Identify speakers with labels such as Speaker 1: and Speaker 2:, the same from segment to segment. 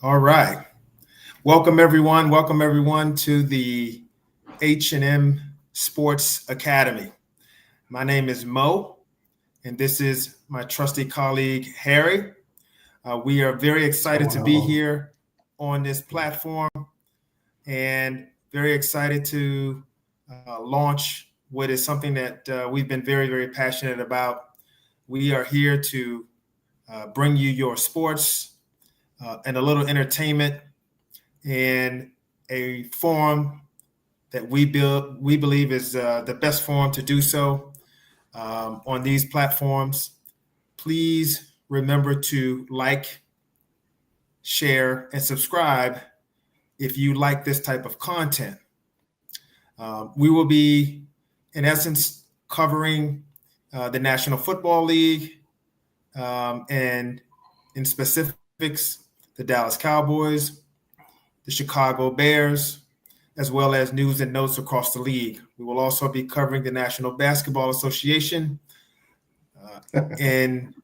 Speaker 1: All right. Welcome everyone. Welcome everyone to the H&M Sports Academy. My name is Mo, and this is my trusty colleague, Harry. We are very excited to be here on this platform and very excited to launch what is something that we've been very, very passionate about. We are here to bring you your sports and a little entertainment in a forum that we believe is the best forum to do so on these platforms. Please remember to like, share, and subscribe if you like this type of content. We will be, in essence, covering the National Football League and in specifics, the Dallas Cowboys, the Chicago Bears, as well as news and notes across the league. We will also be covering the National Basketball Association and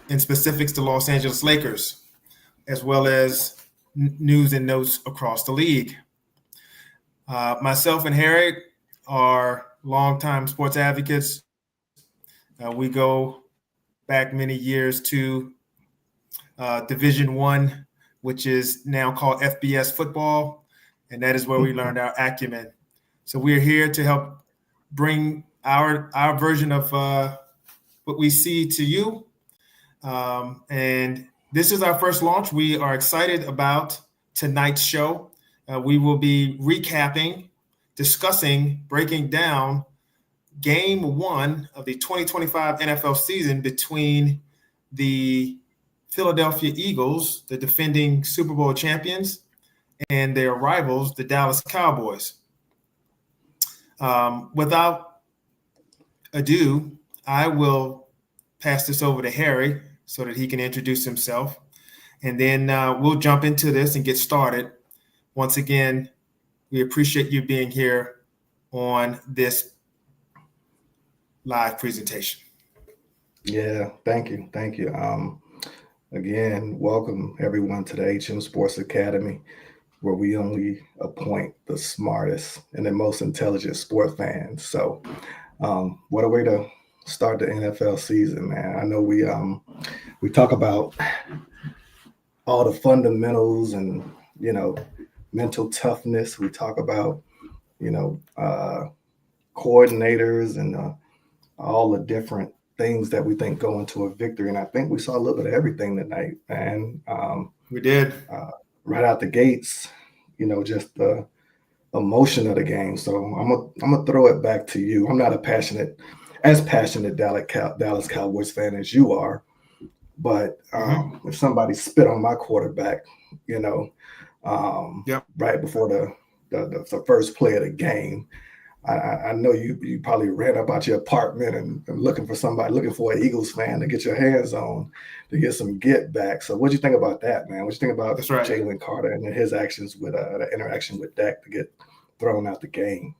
Speaker 1: in specifics, the Los Angeles Lakers, as well as news and notes across the league. Myself and Harry are longtime sports advocates. We go back many years to Division I, which is now called FBS football, and that is where we learned our acumen. So we're here to help bring our version of what we see to you. And this is our first launch. We are excited about tonight's show. We will be recapping, discussing, breaking down Game 1 of the 2025 NFL season between the Philadelphia Eagles, the defending Super Bowl champions, and their rivals, the Dallas Cowboys. Without ado, I will pass this over to Harry so that he can introduce himself, and then we'll jump into this and get started. Once again, we appreciate you being here on this live presentation.
Speaker 2: Yeah, thank you. Again, welcome everyone to the H&M Sports Academy, where we only appoint the smartest and the most intelligent sport fans. So what a way to start the NFL season, man. I know we talk about all the fundamentals and, mental toughness. We talk about, coordinators and all the different things that we think go into a victory. And I think we saw a little bit of everything tonight, man.
Speaker 1: We did.
Speaker 2: Right out the gates, just the emotion of the game. So I'm gonna throw it back to you. I'm not as passionate Dallas Cowboys fan as you are, but if somebody spit on my quarterback, right before the first play of the game, I know you probably ran about your apartment and looking for an Eagles fan to get your hands on, to get some get back. So what'd you think about that, man? What'd you think about Jalen Carter and his actions with the interaction with Dak to get thrown out the game?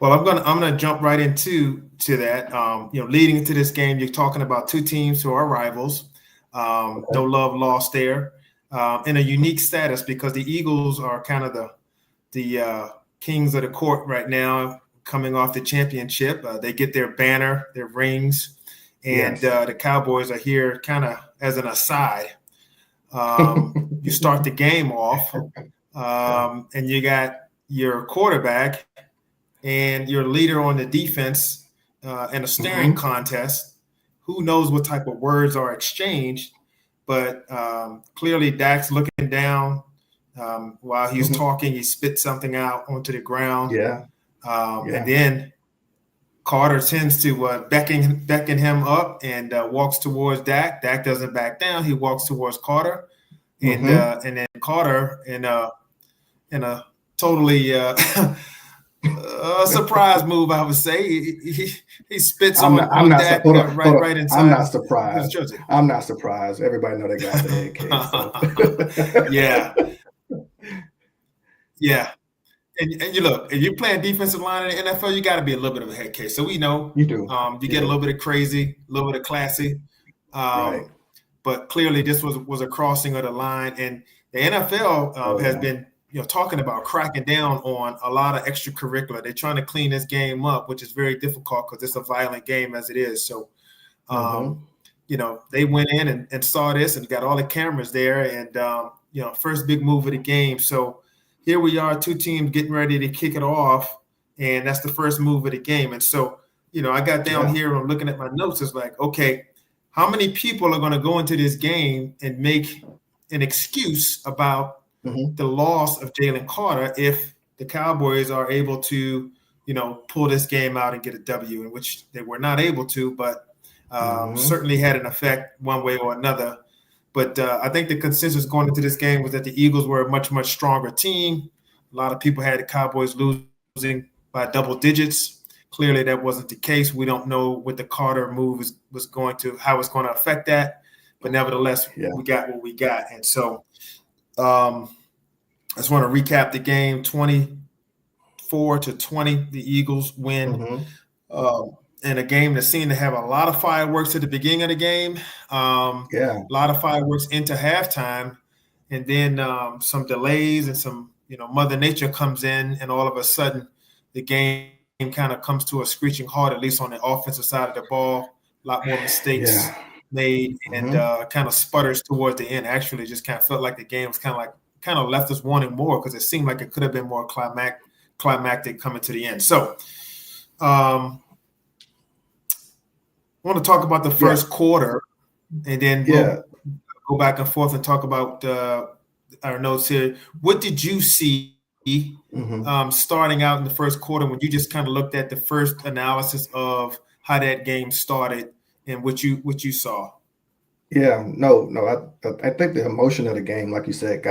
Speaker 1: Well, I'm gonna jump right into that. Leading into this game, you're talking about two teams who are rivals. No love lost there, in a unique status because the Eagles are kind of the kings of the court right now, coming off the championship. They get their banner, their rings, and the Cowboys are here kind of as an aside. You start the game off, and you got your quarterback and your leader on the defense in a staring contest. Who knows what type of words are exchanged, but clearly Dak's looking down. While he was talking, he spit something out onto the ground. And then Carter tends to beckon him up and walks towards Dak. Dak doesn't back down. He walks towards Carter, and then Carter in a totally surprise move, I would say, he spits on Dak right inside.
Speaker 2: I'm not surprised. I'm not surprised. Everybody know they got the head case. So.
Speaker 1: Yeah. And you look, if you're playing defensive line in the NFL, you got to be a little bit of a head case. So we know
Speaker 2: you do.
Speaker 1: You get a little bit of crazy, a little bit of classy. but clearly this was a crossing of the line. And the NFL has been talking about cracking down on a lot of extracurricular. They're trying to clean this game up, which is very difficult because it's a violent game as it is. So, they went in and saw this and got all the cameras there, and first big move of the game. So here we are, two teams getting ready to kick it off, and that's the first move of the game. And so, I got down here and I'm looking at my notes. It's like, okay, how many people are going to go into this game and make an excuse about the loss of Jalen Carter if the Cowboys are able to, pull this game out and get a W, in which they were not able to, but certainly had an effect one way or another. But I think the consensus going into this game was that the Eagles were a much, much stronger team. A lot of people had the Cowboys losing by double digits. Clearly, that wasn't the case. We don't know what the Carter move how it's going to affect that. But nevertheless, we got what we got. And so I just want to recap the game. 24-20, the Eagles win. In a game that seemed to have a lot of fireworks at the beginning of the game. A lot of fireworks into halftime. And then some delays and some, Mother Nature comes in, and all of a sudden the game kind of comes to a screeching halt, at least on the offensive side of the ball. A lot more mistakes made, and kind of sputters towards the end. Actually, just kind of felt like the game was kind of left us wanting more, because it seemed like it could have been more climactic coming to the end. So I want to talk about the first quarter, and then we'll go back and forth and talk about our notes here. What did you see starting out in the first quarter when you just kind of looked at the first analysis of how that game started and what you saw?
Speaker 2: I think the emotion of the game, like you said,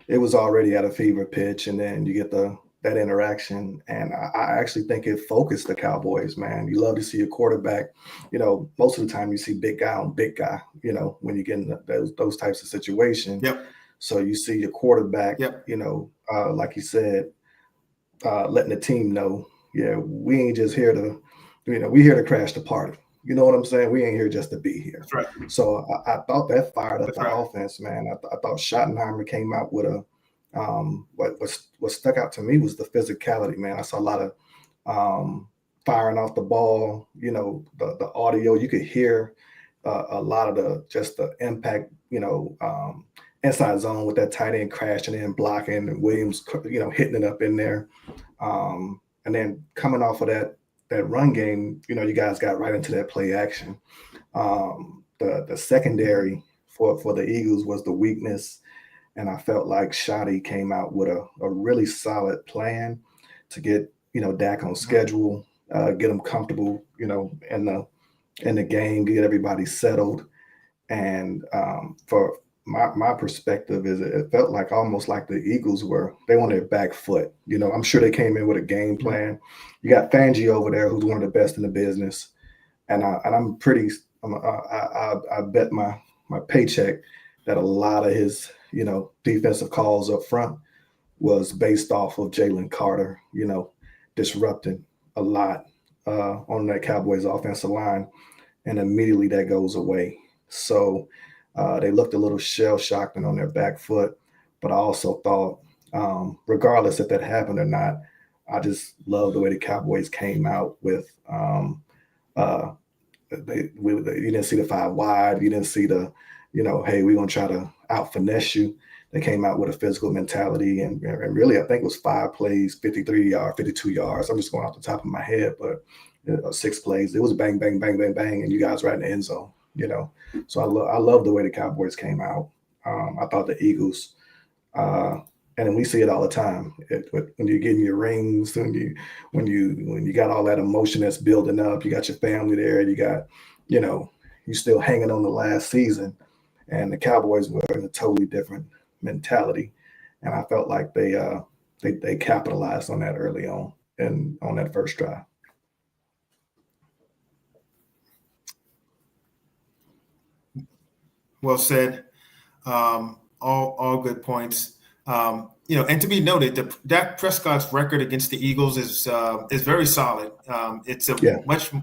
Speaker 2: it was already at a fever pitch, and then you get that interaction, and I actually think it focused the Cowboys, man. You love to see a quarterback, most of the time you see big guy on big guy, when you get in those types of situations. So you see your quarterback, like you said, letting the team know, we ain't just here to, we here to crash the party. You know what I'm saying? We ain't here just to be here.
Speaker 1: That's right.
Speaker 2: So I thought that fired up the offense, man. I thought Schottenheimer came out with a what stuck out to me was the physicality, man. I saw a lot of firing off the ball, the audio. You could hear a lot of the impact, inside zone with that tight end crashing in, blocking, and Williams, hitting it up in there. And then coming off of that run game, you guys got right into that play action. The secondary for the Eagles was the weakness. And I felt like Shotty came out with a really solid plan to get, Dak on schedule, get him comfortable, in the game, get everybody settled. And for my perspective is it felt like almost like the Eagles they on their back foot. I'm sure they came in with a game plan. You got Fangio over there, who's one of the best in the business. And I bet my paycheck that a lot of his, defensive calls up front was based off of Jalen Carter, disrupting a lot on that Cowboys offensive line. And immediately that goes away. So they looked a little shell-shocked and on their back foot. But I also thought, regardless if that happened or not, I just love the way the Cowboys came out with you didn't see the 5 wide. You didn't see the, hey, we're going to try to out-finesse you. They came out with a physical mentality, and really I think it was 5 plays, 53 yards, 52 yards. I'm just going off the top of my head, but 6 plays. It was bang, bang, bang, bang, bang, and you guys right in the end zone, So I love the way the Cowboys came out. I thought the Eagles, and we see it all the time. When you're getting your rings, when you got all that emotion that's building up, you got your family there, you got, you still hanging on the last season, and the Cowboys were in a totally different mentality, and I felt like they capitalized on that early on and on that first drive.
Speaker 1: Well said. All good points. And to be noted, Dak Prescott's record against the Eagles is very solid. It's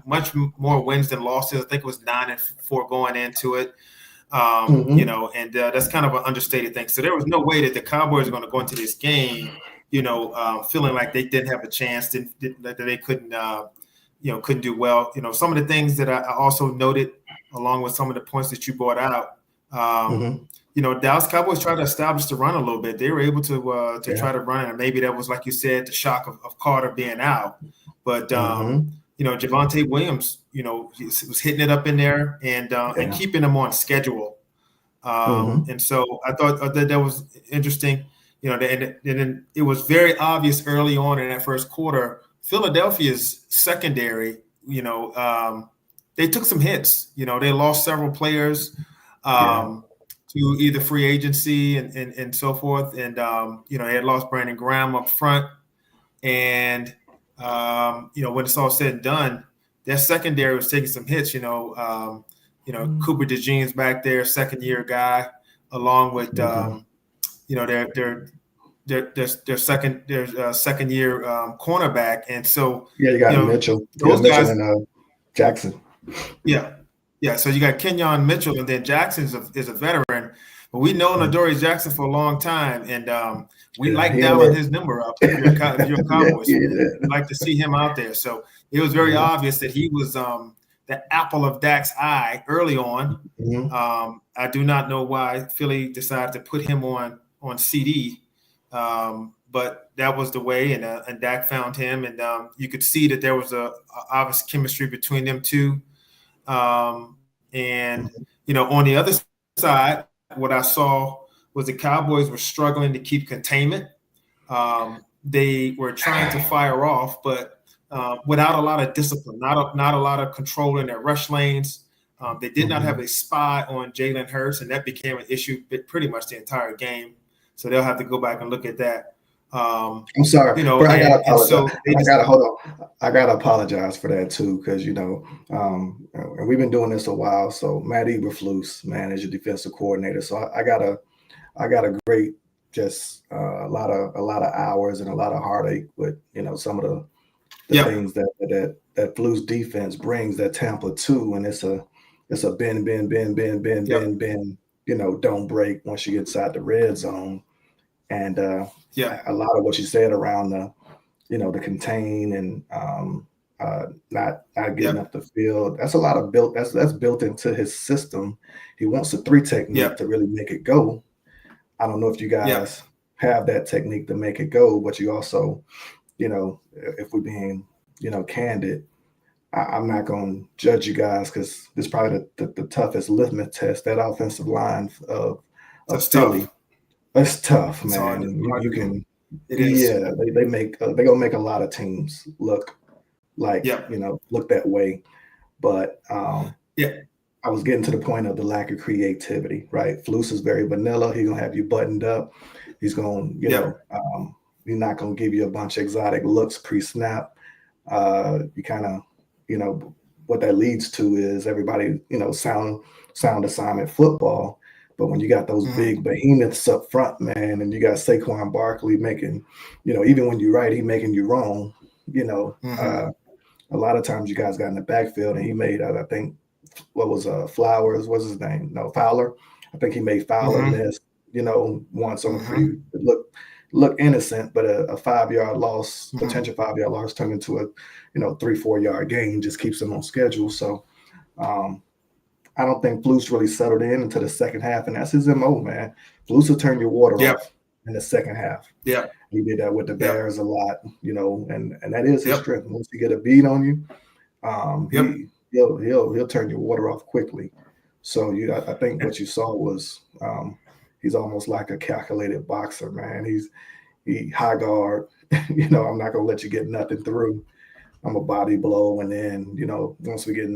Speaker 1: much more wins than losses. I think it was 9-4 going into it. And that's kind of an understated thing. So there was no way that the Cowboys were going to go into this game, feeling like they didn't have a chance, that they couldn't, couldn't do well. Some of the things that I also noted, along with some of the points that you brought out, Dallas Cowboys tried to establish the run a little bit. They were able to try to run, and maybe that was, like you said, the shock of Carter being out. But Javonte Williams, he was hitting it up in there and keeping them on schedule. And so I thought that was interesting. And then it was very obvious early on in that first quarter, Philadelphia's secondary, they took some hits. They lost several players to either free agency and so forth. And, they had lost Brandon Graham up front. And, when it's all said and done, their secondary was taking some hits. Cooper DeJean's back there, second-year guy, along with their second-year cornerback, and so
Speaker 2: you got Mitchell,
Speaker 1: those guys,
Speaker 2: and Jackson.
Speaker 1: Yeah. So you got Kenyon Mitchell, and then Jackson is a veteran, but we know Adoree Jackson for a long time, and we like dialing his number up. If you're Cowboys, we'd like to see him out there. So it was very obvious that he was the apple of Dak's eye early on. I do not know why Philly decided to put him on CD, but that was the way, and Dak found him, and you could see that there was a obvious chemistry between them two. On the other side, what I saw was the Cowboys were struggling to keep containment. They were trying to fire off, but without a lot of discipline, not a lot of control in their rush lanes. They did not have a spy on Jalen Hurts, and that became an issue pretty much the entire game. So they'll have to go back and look at that.
Speaker 2: I'm sorry, I gotta apologize. I gotta apologize for that too, because and we've been doing this a while. So Matt Eberflus, man, is your defensive coordinator. So I got a great, just a lot of hours and a lot of heartache with some of the things that Flus defense brings that Tampa to, and it's a bend, don't break once you get inside the red zone. And a lot of what you said around the contain and not getting up the field, that's a lot of that's built into his system. He wants a 3 technique to really make it go. I don't know if you guys have that technique to make it go, but you also, if we're being, candid, I'm not going to judge you guys because this is probably the toughest litmus test. That offensive line of Philly.
Speaker 1: Tough.
Speaker 2: It's tough, man. You can, they make they're gonna make a lot of teams look like look that way. But I was getting to the point of the lack of creativity, right? Flus is very vanilla. He's gonna have you buttoned up. He's gonna, he's not gonna give you a bunch of exotic looks pre-snap. You kind of, what that leads to is everybody, sound assignment football. But when you got those big behemoths up front, man, and you got Saquon Barkley making, even when you're right, he making you wrong. A lot of times you guys got in the backfield, and he made, I think, what was Flowers? What's his name? No, Fowler. I think he made Fowler miss. Once on a pretty look innocent, but a 5-yard loss, potential 5-yard loss, turned into a 3-4 yard gain. Just keeps them on schedule. So. I don't think Flus really settled into the second half, and that's his MO, man. Flus will turn your water off in the second half. He did that with the Bears a lot, and that is his strength. Once you get a beat on you, he'll turn your water off quickly. So I think what you saw was he's almost like a calculated boxer, man. He high guard. I'm not gonna let you get nothing through. I'm a body blow, and then once we get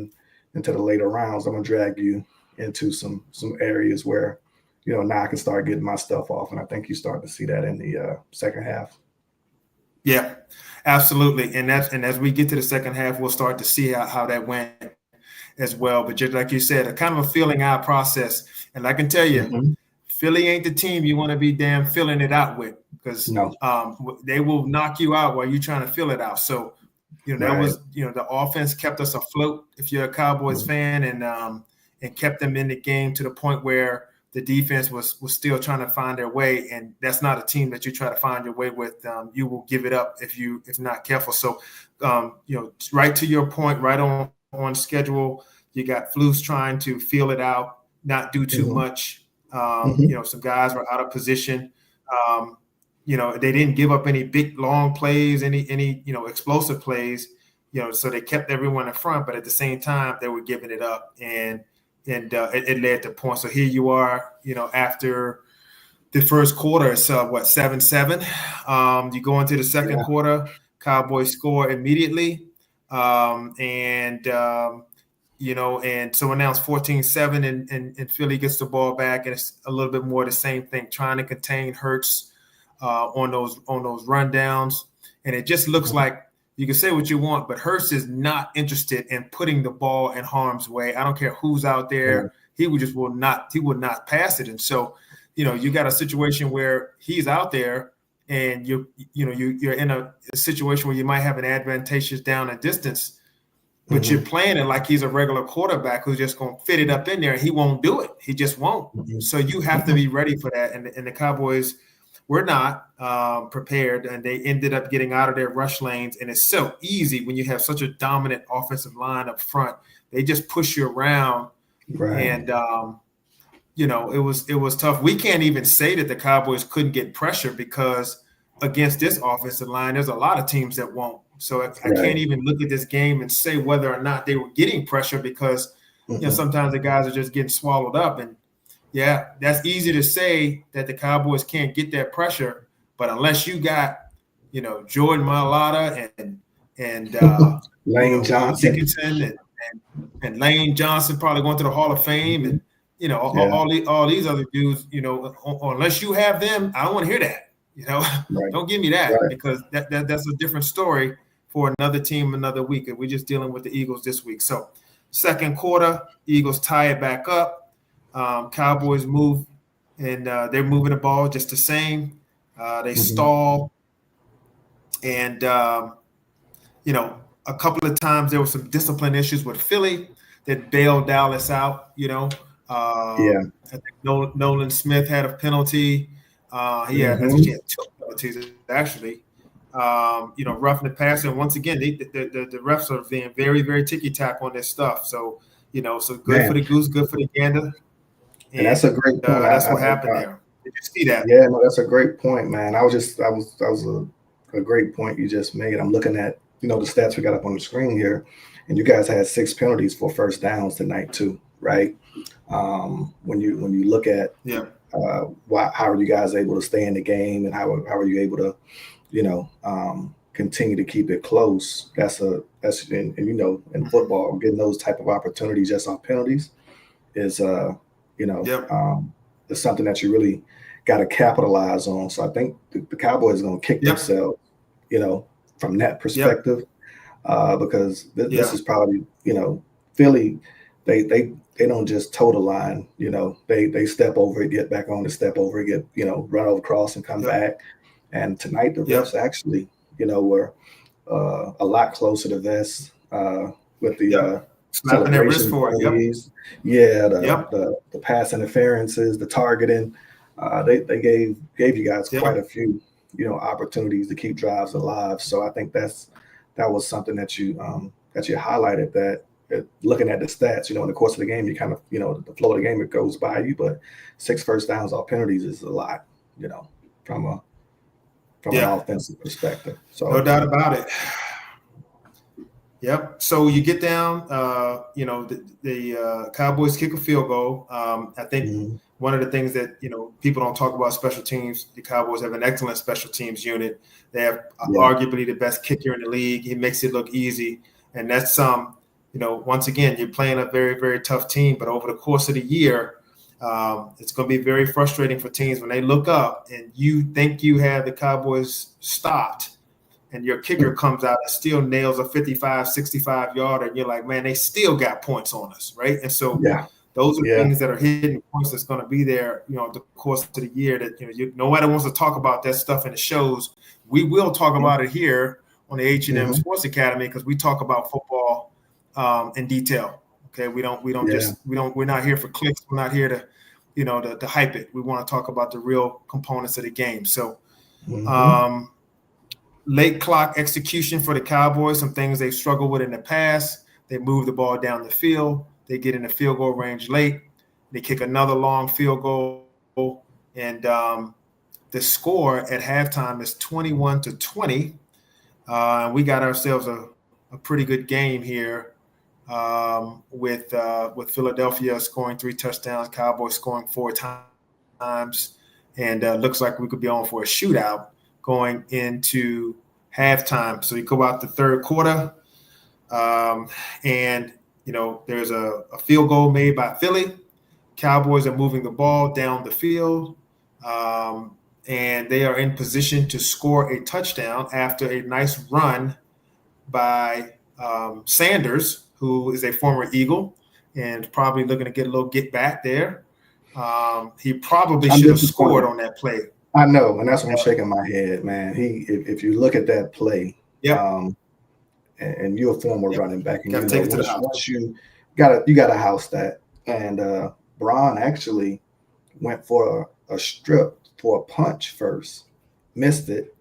Speaker 2: into the later rounds, I'm gonna drag you into some areas where, now I can start getting my stuff off. And I think you start to see that in the second half.
Speaker 1: Yeah, absolutely. And as we get to the second half, we'll start to see how that went as well. But just like you said, a kind of a feeling out process. And I can tell you, Philly ain't the team you want to be damn filling it out with, because they will knock you out while you're trying to fill it out. So that was, the offense kept us afloat if you're a Cowboys fan, and and kept them in the game to the point where the defense was still trying to find their way. And that's not a team that you try to find your way with. You will give it up if not careful. So, right to your point, right on schedule. You got Flus trying to feel it out, not do too much. Some guys were out of position. They didn't give up any big long plays, any explosive plays. So they kept everyone in front, but at the same time they were giving it up, and it led to points. So here you are, after the first quarter, it's 7-7. You go into the second quarter, Cowboys score immediately, and so now it's 14-7, and Philly gets the ball back, and it's a little bit more the same thing, trying to contain Hurts on those rundowns, and it just looks like. You can say what you want, but Hurts is not interested in putting the ball in harm's way. I don't care who's out there. He will not pass it. And so, you got a situation where he's out there and you're in a situation where you might have an advantageous down and distance, but you're playing it like he's a regular quarterback who's just going to fit it up in there, and he won't do it. He just won't. So you have to be ready for that. And the Cowboys were not prepared, and they ended up getting out of their rush lanes. And it's so easy when you have such a dominant offensive line up front. They just push you around, and it was tough. We can't even say that the Cowboys couldn't get pressure, because against this offensive line, there's a lot of teams that won't. So I can't even look at this game and say whether or not they were getting pressure, because sometimes the guys are just getting swallowed up. And yeah, that's easy to say that the Cowboys can't get that pressure, but unless you got, Jordan Mailata and
Speaker 2: Lane Johnson
Speaker 1: Dickinson and Lane Johnson probably going to the Hall of Fame, and all these other dudes, unless you have them, I don't want to hear that. Don't give me that, because that's a different story for another team another week, and we're just dealing with the Eagles this week. So second quarter, Eagles tie it back up. Cowboys move, and they're moving the ball just the same. They stall, and a couple of times there were some discipline issues with Philly that bailed Dallas out. I think Nolan Smith had a penalty. He had 2 penalties actually. Roughing the passer. And once again, the refs are being very, very ticky-tack on this stuff. So so good for the goose, good for the gander.
Speaker 2: And that's a great point.
Speaker 1: That's what happened there. Did you see that?
Speaker 2: Yeah, no, that's a great point, man. That was a great point you just made. I'm looking at, the stats we got up on the screen here, and you guys had 6 penalties for first downs tonight too, right? When you look at how are you guys able to stay in the game, and how are you able to, continue to keep it close? That's in football, getting those type of opportunities just off penalties is it's something that you really got to capitalize on. So I think the Cowboys are going to kick themselves, from that perspective, because this is probably, Philly, they don't just toe the line, they step over it, get back on the step over it, get, run over cross and come back. And tonight the refs actually, were a lot closer to this with the
Speaker 1: slapping their wrist for it.
Speaker 2: The pass interferences, the targeting. They gave you guys quite a few, opportunities to keep drives alive. So I think that was something that you highlighted, that looking at the stats, in the course of the game, you kind of, the flow of the game, it goes by you, but 6 first downs off penalties is a lot, from an offensive perspective. So
Speaker 1: no doubt about it. Yep. So you get down, the Cowboys kick a field goal. I think one of the things that, people don't talk about special teams, the Cowboys have an excellent special teams unit. They have arguably the best kicker in the league. He makes it look easy. And that's once again, you're playing a very, very tough team, but over the course of the year, it's going to be very frustrating for teams when they look up and you think you have the Cowboys stopped, and your kicker comes out and still nails a 55, 65-yarder, and you're like, man, they still got points on us, right? And so those are things that are hidden points that's going to be there, the course of the year that, nobody wants to talk about that stuff in the shows. We will talk about it here on the H&M Sports Academy, because we talk about football in detail. Okay, we're
Speaker 2: Yeah.
Speaker 1: not here for clicks. We're not here to, to hype it. We want to talk about the real components of the game. So,
Speaker 2: Mm-hmm.
Speaker 1: um, late clock execution for the Cowboys, some things they've struggled with in the past. They move the ball down the field. They get in the field goal range late. They kick another long field goal. And the score at halftime is 21-20. We got ourselves a pretty good game here with Philadelphia scoring 3 touchdowns, Cowboys scoring 4 times, and looks like we could be on for a shootout going into halftime. So you go out the third quarter, and there's a field goal made by Philly. Cowboys are moving the ball down the field, and they are in position to score a touchdown after a nice run by Sanders, who is a former Eagle and probably looking to get a little get back there. He probably
Speaker 2: I'm
Speaker 1: should have scored
Speaker 2: disappointed.
Speaker 1: on that play.
Speaker 2: I know, and that's what I'm shaking my head, man. If you look at that play,
Speaker 1: Yep.
Speaker 2: And you're a former
Speaker 1: Yep.
Speaker 2: running back, and
Speaker 1: Got to take it to the house.
Speaker 2: once you gotta house that. And Braun actually went for a strip for a punch first, missed it,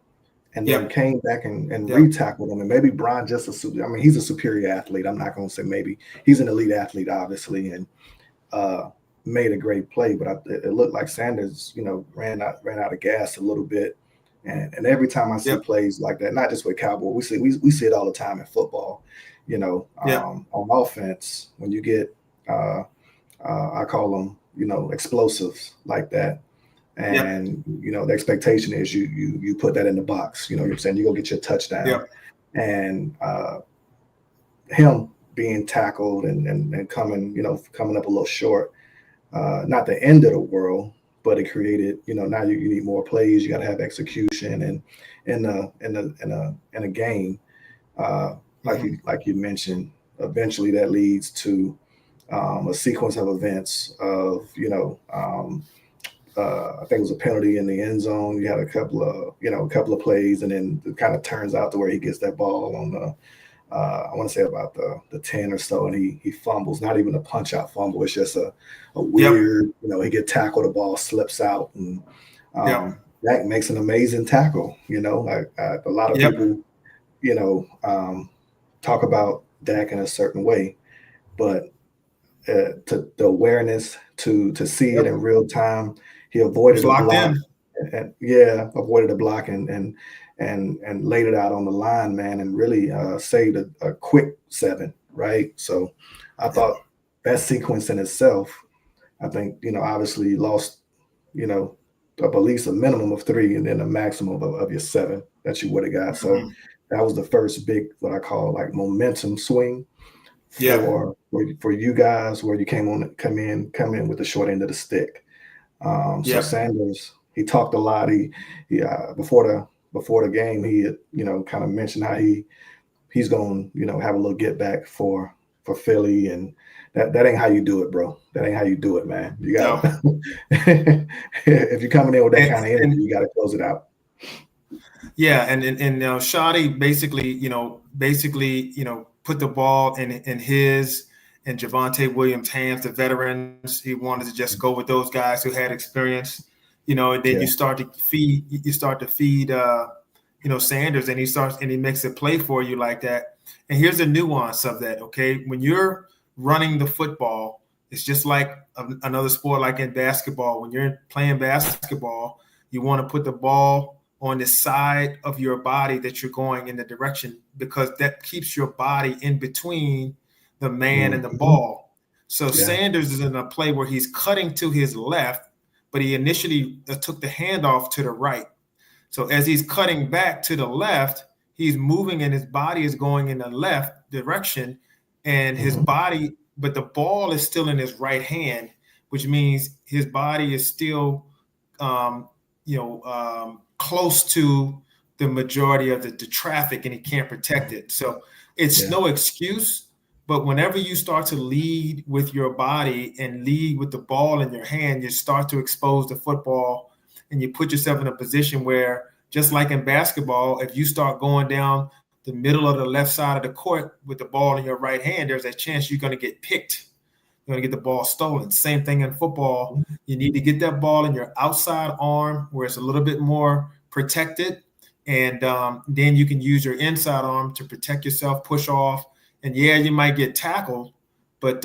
Speaker 2: and then
Speaker 1: Yep.
Speaker 2: came back and
Speaker 1: Yep.
Speaker 2: re-tackled him. And maybe Braun he's a superior athlete. I'm not going to say maybe. He's an elite athlete, obviously, and made a great play. But it looked like Sanders, ran out of gas a little bit. And every time I see
Speaker 1: Yep.
Speaker 2: plays like that, not just with Cowboys, we see it all the time in football.
Speaker 1: Yep.
Speaker 2: On offense, when you get I call them, explosives like that.
Speaker 1: Yep.
Speaker 2: And the expectation is you put that in the box. You know what I'm saying? You go get your touchdown.
Speaker 1: Yep.
Speaker 2: And him being tackled and coming up a little short, not the end of the world, but it created, now you need more plays. You got to have execution, and in a game, like you mentioned, eventually that leads to a sequence of events of I think it was a penalty in the end zone. You had a couple of plays, and then it kind of turns out to where he gets that ball on the I want to say about the 10 or so, and he fumbles. Not even a punch out fumble. It's just a weird, he get tackled, the ball slips out, and that makes an amazing tackle. A lot of
Speaker 1: Yep.
Speaker 2: people, talk about Dak in a certain way, but to the awareness to see it in real time, he avoided
Speaker 1: Was
Speaker 2: a
Speaker 1: locked
Speaker 2: block,
Speaker 1: in.
Speaker 2: and avoided a block and laid it out on the line, man, and really saved a quick 7, right? So I thought that sequence in itself, I think, obviously lost, up at least a minimum of 3 and then a maximum of your 7 that you would have got. So that was the first big, what I call like momentum swing for you guys, where you come in with the short end of the stick. So Sanders, he talked a lot. He before the game, he had, kind of mentioned how he's going to have a little get back for Philly, and that ain't how you do it, bro. That ain't how you do it, man. You got if you're coming in with that kind of energy, you got to close it out.
Speaker 1: Yeah, and Shoddy basically put the ball in his and Javonte Williams' hands, the veterans. He wanted to just go with those guys who had experience, and then you start to feed Sanders, and he makes a play for you like that. And here's the nuance of that, okay? When you're running the football, it's just like another sport, like in basketball. When you're playing basketball, you want to put the ball on the side of your body that you're going in the direction, because that keeps your body in between the man and the ball. So Sanders is in a play where he's cutting to his left, but he initially took the handoff to the right. So as he's cutting back to the left, he's moving and his body is going in the left direction, and his body, but the ball is still in his right hand, which means his body is still, close to the majority of the traffic, and he can't protect it. So it's no excuse, but whenever you start to lead with your body and lead with the ball in your hand, you start to expose the football, and you put yourself in a position where, just like in basketball, if you start going down the middle of the left side of the court with the ball in your right hand, there's a chance you're going to get picked. You're going to get the ball stolen. Same thing in football. You need to get that ball in your outside arm where it's a little bit more protected. And then you can use your inside arm to protect yourself, push off. And yeah, you might get tackled, but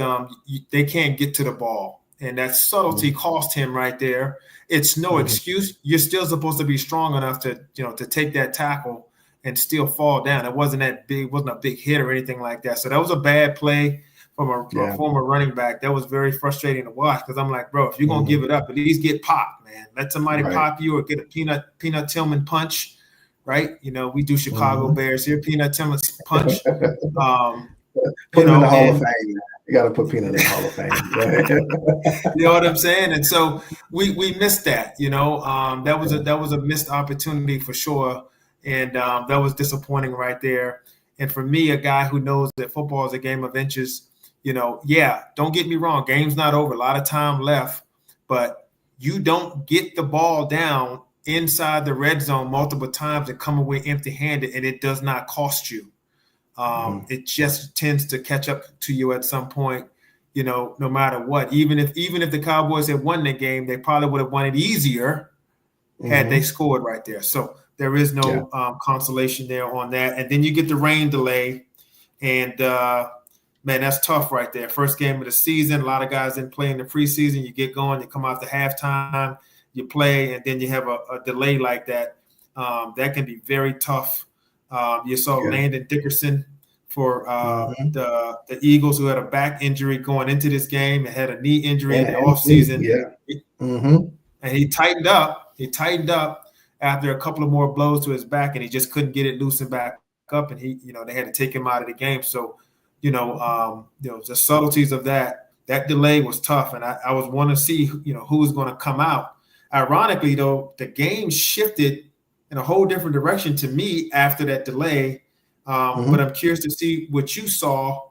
Speaker 1: they can't get to the ball. And that subtlety cost him right there. It's no excuse. You're still supposed to be strong enough to take that tackle and still fall down. It wasn't that big, wasn't a big hit or anything like that. So that was a bad play from a former running back. That was very frustrating to watch because I'm like, bro, if you're gonna give it up, at least get popped, man. Let somebody pop you or get a Peanut Tillman punch, right? We do Chicago Bears here, Peanut Tillman punch.
Speaker 2: Put him in the Hall of Fame. You got to put Peanut in the Hall of Fame.
Speaker 1: You know what I'm saying? And so we missed that. That was a missed opportunity for sure, and that was disappointing right there. And for me, a guy who knows that football is a game of inches, don't get me wrong, game's not over, a lot of time left, but you don't get the ball down inside the red zone multiple times and come away empty-handed, and it does not cost you. It just tends to catch up to you at some point, no matter what. Even if the Cowboys had won the game, they probably would have won it easier had they scored right there. So there is no consolation there on that. And then you get the rain delay, and man, that's tough right there. First game of the season, a lot of guys didn't play in the preseason. You get going, you come out to halftime, you play, and then you have a delay like that. That can be very tough. You saw Landon Dickerson for the Eagles, who had a back injury going into this game and had a knee injury in the offseason. And he tightened up. He tightened up after a couple of more blows to his back, and he just couldn't get it loosened back up. And they had to take him out of the game. So, the subtleties of that delay was tough. And I was wanting to see, who was going to come out. Ironically, though, the game shifted in a whole different direction to me after that delay. But I'm curious to see what you saw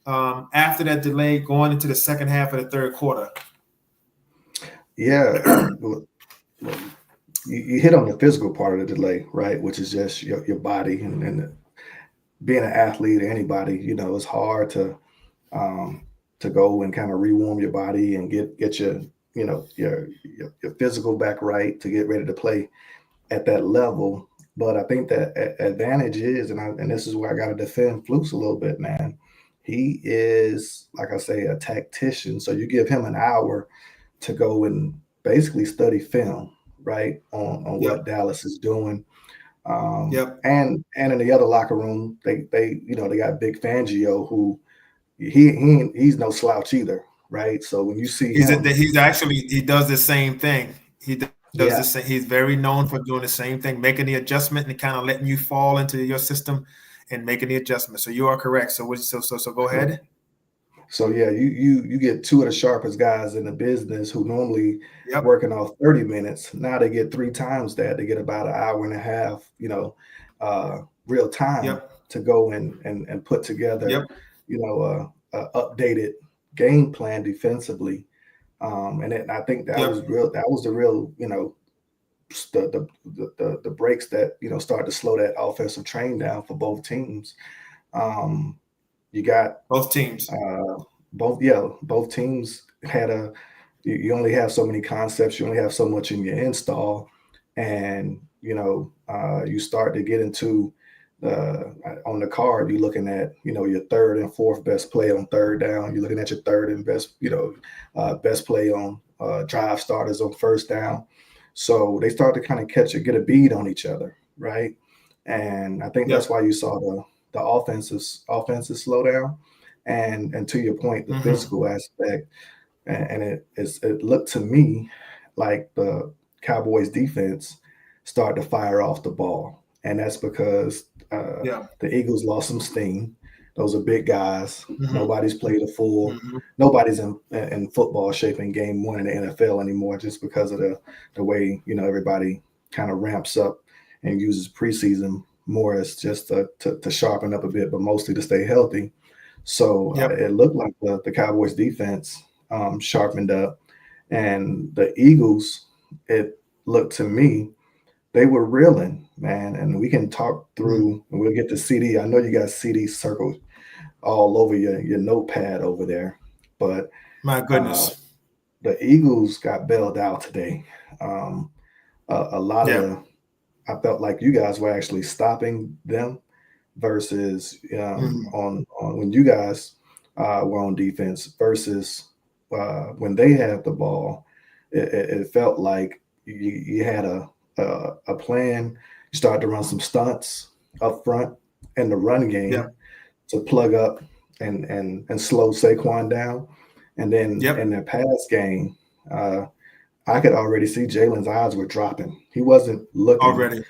Speaker 1: after that delay going into the second half of the third quarter.
Speaker 2: Yeah. You hit on the physical part of the delay, right? Which is just your body and being an athlete or anybody, it's hard to go and kind of rewarm your body and get your physical back right to get ready to play at that level. But I think that advantage is, and this is where I got to defend Flukes a little bit, man. He is, like I say, a tactician. So you give him an hour to go and basically study film, right, on what Dallas is doing. And in the other locker room, they got Big Fangio, who he's no slouch either, right? So when you see
Speaker 1: he does the same thing. He does the same. He's very known for doing the same thing, making the adjustment and kind of letting you fall into your system and making the adjustment. So you are correct. So go ahead.
Speaker 2: So yeah, you get two of the sharpest guys in the business who normally working off 30 minutes. Now they get 3 times that. They get about an hour and a half, real time to go and put together, a updated game plan defensively. And I think that was real. That was the real, the breaks that started to slow that offensive train down for both teams. You got
Speaker 1: both teams.
Speaker 2: Both teams had you only have so many concepts. You only have so much in your install, and you start to get into on the card. You're looking at your third and fourth best play on third down. You're looking at your third and best best play on drive starters on first down. So they start to kind of get a bead on each other, right? And I think that's why you saw the offenses slow down. And to your point, the physical aspect, and it looked to me like the Cowboys defense started to fire off the ball. And that's because the Eagles lost some steam. Those are big guys. Nobody's played a full. Nobody's in football shape in game one in the NFL anymore, just because of the way everybody kind of ramps up and uses preseason more as just to sharpen up a bit, but mostly to stay healthy. So it looked like the Cowboys defense sharpened up, and the Eagles, it looked to me they were reeling, man. And we can talk
Speaker 1: Mm,
Speaker 2: through, and we'll get to CD. I know you got CD circled all over your notepad over there, but
Speaker 1: my
Speaker 2: uh,
Speaker 1: goodness.
Speaker 2: the Eagles got bailed out today. Um, a lot of
Speaker 1: Yeah.
Speaker 2: I felt like you guys were actually stopping them versus
Speaker 1: Mm,
Speaker 2: on when you guys were on defense versus when they had the ball. It felt like you had a plan. You started to run some stunts up front in the run game
Speaker 1: yep.
Speaker 2: to plug up and slow Saquon down, and then in
Speaker 1: Yep.
Speaker 2: their pass game. Uh, I could already see Jalen's eyes were dropping. He wasn't looking
Speaker 1: Already.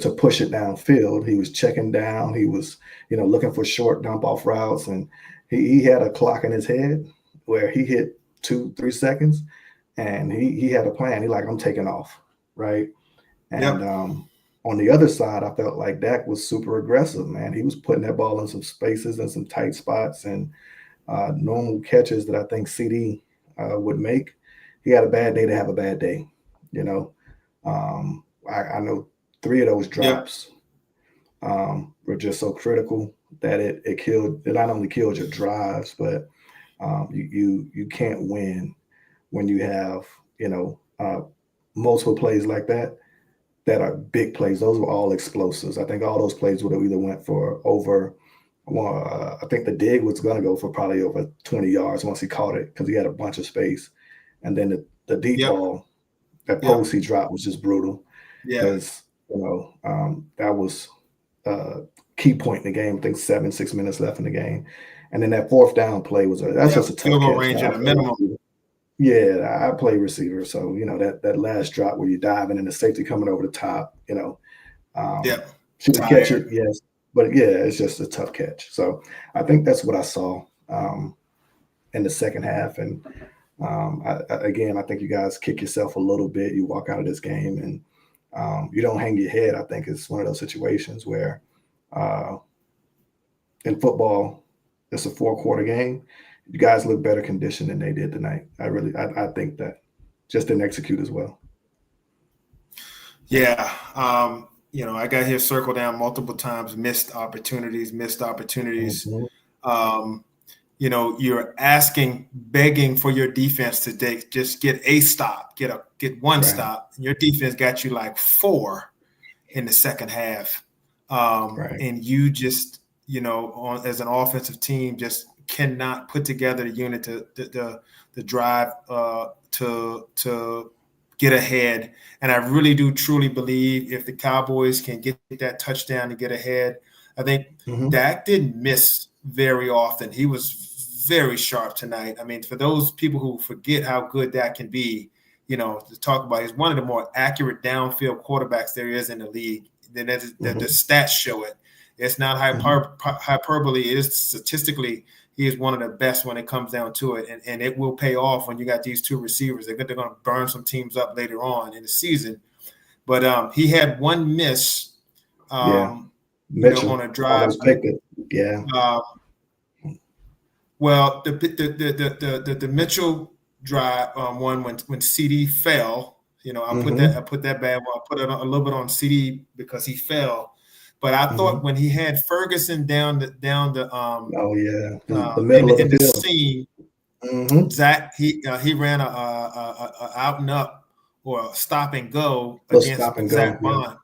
Speaker 2: to push it downfield. He was checking down. He was, looking for short dump off routes, and he had a clock in his head where he hit 2-3 seconds, and he had a plan. He like, I'm taking off, right? And
Speaker 1: Yep.
Speaker 2: on the other side, I felt like Dak was super aggressive, man. He was putting that ball in some spaces and some tight spots and normal catches that I think CD would make. He had a bad day to have a bad day, you know. I know three of those
Speaker 1: Yep.
Speaker 2: drops were just so critical that it not only killed your drives, but you can't win when you have multiple plays like that are big plays. Those were all explosives. I think all those plays would have either went for over. Well, I think the dig was going to go for probably over 20 yards once he caught it because he had a bunch of space, and then the deep
Speaker 1: Yep.
Speaker 2: ball, that post
Speaker 1: Yep.
Speaker 2: he dropped was just brutal
Speaker 1: Yeah.
Speaker 2: because that was a key point in the game. I think 6 minutes left in the game, and then that fourth down play that's
Speaker 1: Yep.
Speaker 2: just a tough
Speaker 1: Field goal
Speaker 2: catch,
Speaker 1: range
Speaker 2: man.
Speaker 1: at a minimum.
Speaker 2: Yeah, I play receiver, so that last drop where you diving and the safety coming over the top, um,
Speaker 1: Yep.
Speaker 2: should he catch it?
Speaker 1: Tired.
Speaker 2: Yes, but yeah, it's just a tough catch. So I think that's what I saw in the second half, and again, I think you guys kick yourself a little bit. You walk out of this game and you don't hang your head. I think it's one of those situations where uh, in football, it's a 4-quarter game. You guys look better conditioned than they did tonight. I think that just didn't execute as well.
Speaker 1: Yeah. I got here circled down multiple times, missed opportunities, missed opportunities.
Speaker 2: Mhm.
Speaker 1: Um, you're begging for your defense to just get a stop, get one
Speaker 2: Right,
Speaker 1: stop. And your defense got you like four in the second half.
Speaker 2: right.
Speaker 1: And you just, as an offensive team, just cannot put together a unit to drive to get ahead. And I really do truly believe if the Cowboys can get that touchdown to get ahead, I think
Speaker 2: Hmm.
Speaker 1: Dak didn't miss very often. He was very sharp tonight. I mean, for those people who forget how good Dak can be, to talk about, he's one of the more accurate downfield quarterbacks there is in the league. Then the
Speaker 2: Hmm.
Speaker 1: stats show it. It's not
Speaker 2: Hmm.
Speaker 1: hyperbole. It is statistically, he is one of the best when it comes down to it. And it will pay off when you got these two receivers. They're going to burn some teams up later on in the season. But he had one miss,
Speaker 2: Yeah,
Speaker 1: on
Speaker 2: Mitchell
Speaker 1: a drive.
Speaker 2: almost picked it. Yeah.
Speaker 1: Uh, well, the Mitchell drive one when CD fell. I
Speaker 2: Hmm.
Speaker 1: put that bad one. I put it a little bit on CD because he fell. But I thought
Speaker 2: Hmm.
Speaker 1: when he had Ferguson down the
Speaker 2: Oh yeah, the middle of the
Speaker 1: in the
Speaker 2: field.
Speaker 1: seam,
Speaker 2: Hmm.
Speaker 1: Zach he ran a out and up or a stop and go
Speaker 2: Little
Speaker 1: against
Speaker 2: stop and go.
Speaker 1: Zach
Speaker 2: Yeah.
Speaker 1: Bond.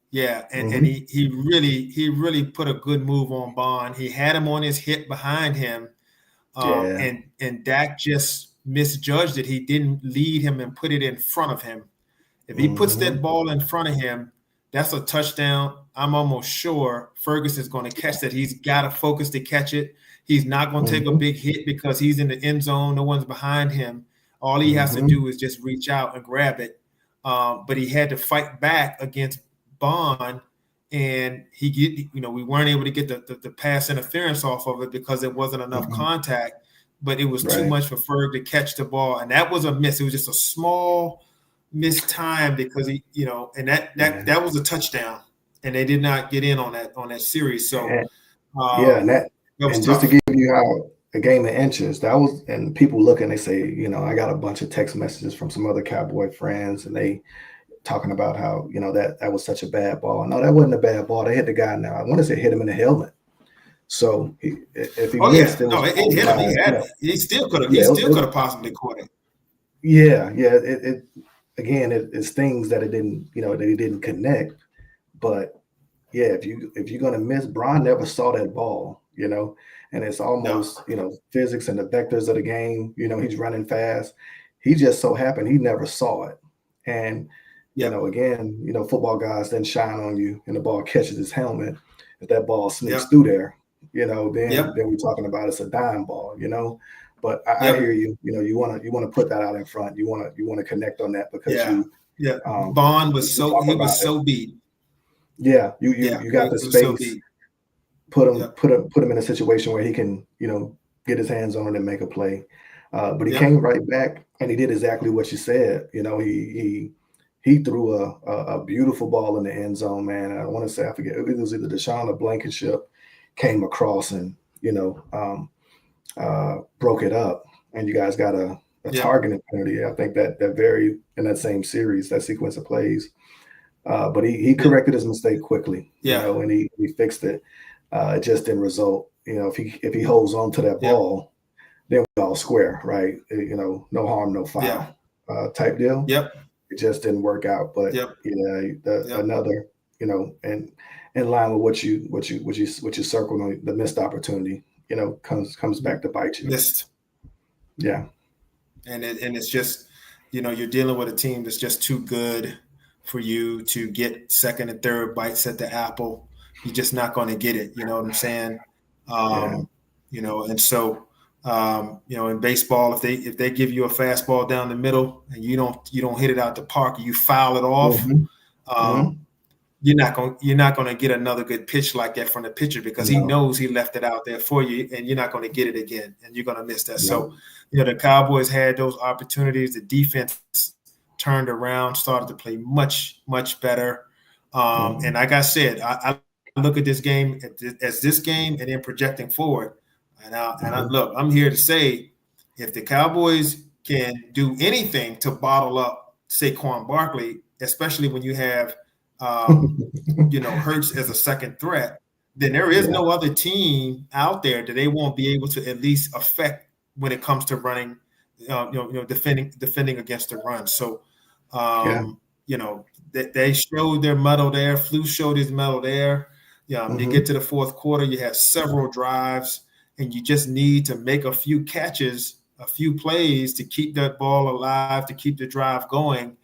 Speaker 1: Yeah, and
Speaker 2: Hmm.
Speaker 1: he really put a good move on Bond. He had him on his hip behind him,
Speaker 2: Yeah.
Speaker 1: and Dak just misjudged it. He didn't lead him and put it in front of him. If he puts
Speaker 2: Hmm.
Speaker 1: that ball in front of him, that's a touchdown. I'm almost sure Ferguson's going to catch that. He's got to focus to catch it. He's not going to take a
Speaker 2: Hmm.
Speaker 1: big hit because he's in the end zone. No one's behind him. All he has to
Speaker 2: Hmm.
Speaker 1: do is just reach out and grab it. But he had to fight back against Bond, and we weren't able to get the pass interference off of it because there wasn't enough
Speaker 2: Hmm.
Speaker 1: contact. But it was too
Speaker 2: Right.
Speaker 1: much for Ferg to catch the ball, and that was a miss. It was just a small missed time because and that that
Speaker 2: Yeah.
Speaker 1: that was a touchdown, and they did not get in on that series. So
Speaker 2: And, yeah,
Speaker 1: um, that was
Speaker 2: and just to
Speaker 1: tough.
Speaker 2: give you how a game of inches that was, and people look and they say, I got a bunch of text messages from some other Cowboy friends, and talking about how, that was such a bad ball. No, that wasn't a bad ball. They hit the guy now. I want to say hit him in the helmet. So if he
Speaker 1: Oh
Speaker 2: missed,
Speaker 1: yeah,
Speaker 2: it
Speaker 1: no,
Speaker 2: was
Speaker 1: it
Speaker 2: probably
Speaker 1: hit him.
Speaker 2: by,
Speaker 1: He still could have. He
Speaker 2: yeah,
Speaker 1: still could have possibly caught it.
Speaker 2: yeah. It again, it stings that it didn't, that he didn't connect. But yeah, if you're gonna miss, Bron never saw that ball, and it's
Speaker 1: No.
Speaker 2: almost, physics and the vectors of the game. He's running fast. He just so happened he never saw it, and
Speaker 1: Yep.
Speaker 2: again, football guys then shine on you, and the ball catches his helmet. If that ball sneaks
Speaker 1: Yep.
Speaker 2: through there, then
Speaker 1: Yep.
Speaker 2: we're talking about it's a dime ball, But I hear
Speaker 1: Yep.
Speaker 2: you. You want to put that out in front. You want to connect on that because
Speaker 1: Yeah.
Speaker 2: you
Speaker 1: Yeah. Bond was
Speaker 2: you
Speaker 1: so
Speaker 2: talk
Speaker 1: he
Speaker 2: about
Speaker 1: was
Speaker 2: it.
Speaker 1: so beat.
Speaker 2: Yeah,
Speaker 1: Yeah,
Speaker 2: you got the
Speaker 1: he was so
Speaker 2: space.
Speaker 1: beat.
Speaker 2: Put him
Speaker 1: Yep.
Speaker 2: put him in a situation where he can get his hands on it and make a play. But he
Speaker 1: Yep.
Speaker 2: came right back and he did exactly what you said. He threw a beautiful ball in the end zone, man. And I want to say, I forget, it was either Deshaun or Blankenship came across and broke it up, and you guys got a
Speaker 1: Yep.
Speaker 2: targeting penalty. I think that very in that same series, that sequence of plays. But he
Speaker 1: Yeah.
Speaker 2: corrected his mistake quickly,
Speaker 1: Yeah.
Speaker 2: and he fixed it. It just didn't result. If he holds on to that
Speaker 1: Yep.
Speaker 2: ball, then we all square, right? No harm, no foul,
Speaker 1: Yeah.
Speaker 2: type deal.
Speaker 1: Yep.
Speaker 2: It just didn't work out. But
Speaker 1: Yep. Yep.
Speaker 2: another, and in line with what you circled on the missed opportunity, comes back to bite you.
Speaker 1: Missed.
Speaker 2: Yeah.
Speaker 1: And it's just, you're dealing with a team that's just too good for you to get second and third bites at the apple. You're just not going to get it. You know what I'm saying?
Speaker 2: Yeah.
Speaker 1: And so in baseball, if they give you a fastball down the middle and you don't hit it out the park, or you foul it off,
Speaker 2: Mm-hmm. Mm-hmm.
Speaker 1: you're not going to get another good pitch like that from the pitcher, because he
Speaker 2: No.
Speaker 1: knows he left it out there for you, and you're not going to get it again, and you're going to miss that.
Speaker 2: No.
Speaker 1: So, the Cowboys had those opportunities. The defense turned around, started to play much, much better. And like I said, I look at this game as this game, and then projecting forward. And look, I'm here to say, if the Cowboys can do anything to bottle up Saquon Barkley, especially when you have Hurts as a second threat, then there is no other team out there that they won't be able to at least affect when it comes to running, defending against the run. So, they showed their mettle there. Flu showed his mettle there. You get to the fourth quarter, you have several drives, and you just need to make a few catches, a few plays to keep that ball alive, to keep the drive going,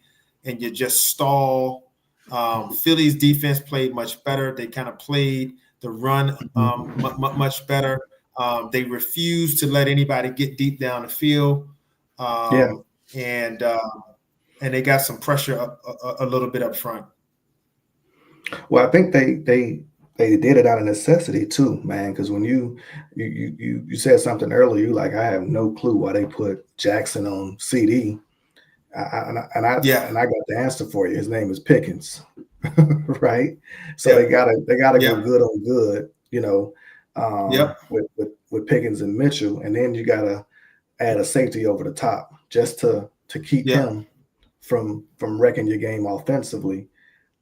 Speaker 1: and you just stall. Philly's defense played much better. They kind of played the run much better. They refused to let anybody get deep down the field. And they got some pressure a little bit up front.
Speaker 2: Well, I think they did it out of necessity too, man. Because when you said something earlier, you like, I have no clue why they put Jackson on CD. I got the answer for you. His name is Pickens, right? So they gotta go good on good, with Pickens and Mitchell, and then you gotta add a safety over the top just to keep him from wrecking your game offensively.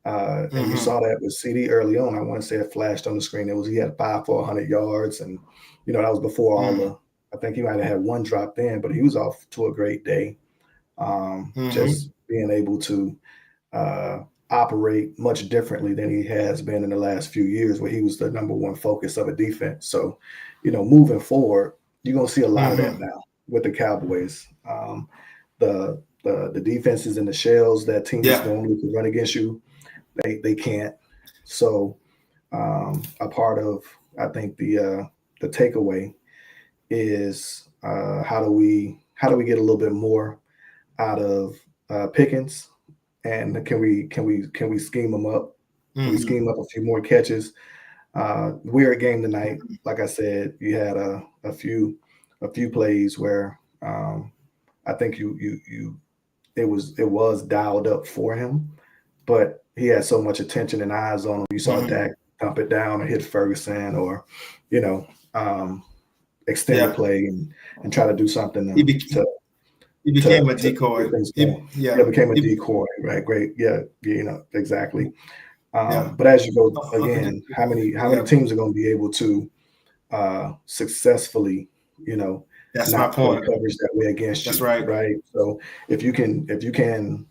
Speaker 2: And you saw that with CD early on. I want to say it flashed on the screen. He had 5 for 100 yards, and that was before all the. I think he might have had one dropped in, but he was off to a great day. Just being able to operate much differently than he has been in the last few years, where he was the number one focus of a defense. So, moving forward, you're gonna see a lot of that now with the Cowboys. The defenses in the shells that teams normally can run against you, they can't. So a part of, I think, the takeaway is how do we get a little bit more out of Pickens, and can we scheme them up? Can we scheme up a few more catches? Weird game tonight. Like I said, you had a few plays where I think it was dialed up for him, but he had so much attention and eyes on him. You saw Dak dump it down or hit Ferguson, or extend the play and try to do something
Speaker 1: He became a
Speaker 2: to
Speaker 1: decoy.
Speaker 2: get things
Speaker 1: He,
Speaker 2: going.
Speaker 1: yeah.
Speaker 2: Yeah, became a
Speaker 1: He,
Speaker 2: decoy, right? Great. Yeah, exactly.
Speaker 1: yeah.
Speaker 2: But as you go
Speaker 1: Uncle,
Speaker 2: again, how many
Speaker 1: yeah.
Speaker 2: teams are going to be able to successfully,
Speaker 1: That's my
Speaker 2: not play
Speaker 1: point.
Speaker 2: coverage that way against
Speaker 1: That's
Speaker 2: you,
Speaker 1: right.
Speaker 2: right? So if you can, it's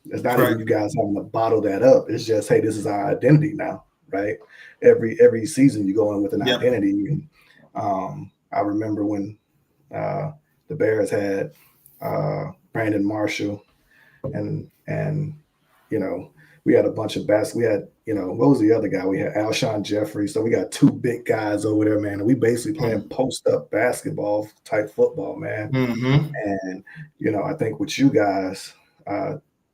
Speaker 1: That's
Speaker 2: not even
Speaker 1: right.
Speaker 2: you guys having to bottle that up. It's just, hey, this is our identity now, right? Every season you go in with an
Speaker 1: Yep.
Speaker 2: identity. And I remember when the Bears had Brandon Marshall and you know, we had a bunch of we had, what was the other guy? We had Alshon Jeffrey. So we got two big guys over there, man. And we basically playing post up basketball type football, man.
Speaker 1: Mm-hmm.
Speaker 2: And, I think with you guys,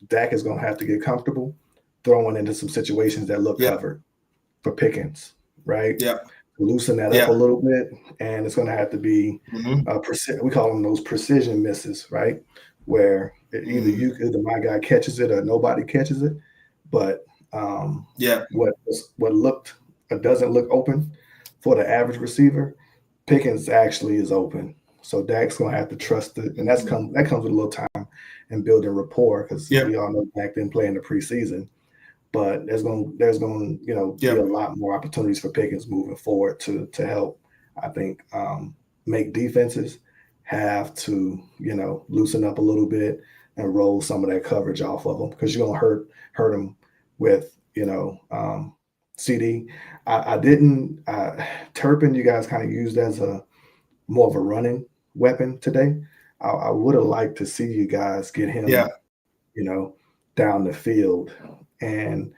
Speaker 2: Dak is going to have to get comfortable throwing into some situations that look
Speaker 1: Yep.
Speaker 2: covered for Pickens, right?
Speaker 1: Yep.
Speaker 2: Loosen that up a
Speaker 1: Yep.
Speaker 2: little bit. And it's going to have to be,
Speaker 1: Mm-hmm.
Speaker 2: we call them those precision misses, right? Where either my guy catches it or nobody catches it. But
Speaker 1: Yeah.
Speaker 2: what looked or doesn't look open for the average receiver, Pickens actually is open. So Dak's gonna have to trust it, and that comes with a little time and building rapport, because
Speaker 1: Yep.
Speaker 2: we all know Dak didn't play in the preseason. But there's going to be a
Speaker 1: Yep.
Speaker 2: lot more opportunities for Pickens moving forward to help. I think make defenses have to loosen up a little bit and roll some of that coverage off of them, because you're gonna hurt them with CD. I didn't Turpin. You guys kind of used as a more of a running weapon today. I would have liked to see you guys get
Speaker 1: Yeah.
Speaker 2: him, down the field and